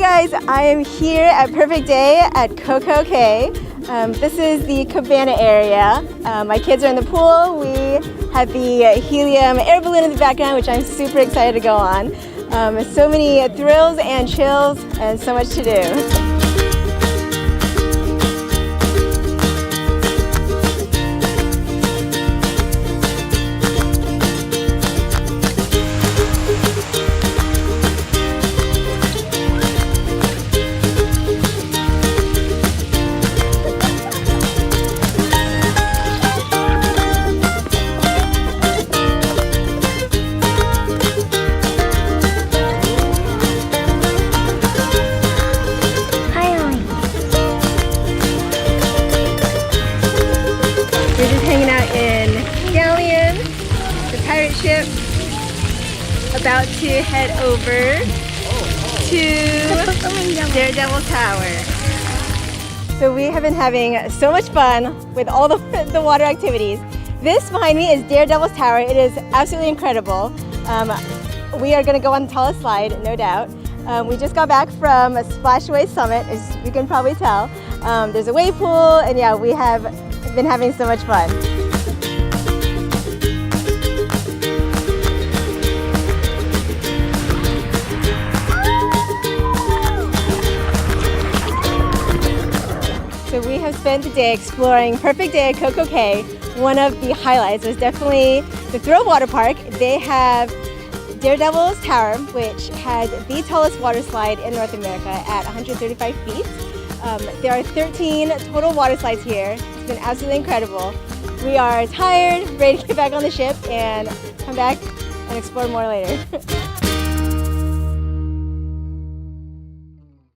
guys, I am here at Perfect Day at Coco Cay. This is the cabana area. My kids are in the pool. We have the helium air balloon in the background, which I'm super excited to go on. So many thrills and chills and so much to do. We're just hanging out in Galleon, the pirate ship, about to head over to Daredevil Tower. So we have been having so much fun with all the water activities. This behind me is Daredevil's Tower. It is absolutely incredible. We are going to go on the tallest slide, no doubt. We just got back from a Splashaway Summit, as you can probably tell. There's a wave pool, and yeah, we have been having so much fun. So we have spent the day exploring Perfect Day at Coco Cay. One of the highlights was definitely the Thrill Water Park. They have Daredevil's Tower, which has the tallest water slide in North America at 135 feet. There are 13 total water slides here. It's been absolutely incredible. We are tired, ready to get back on the ship and come back and explore more later.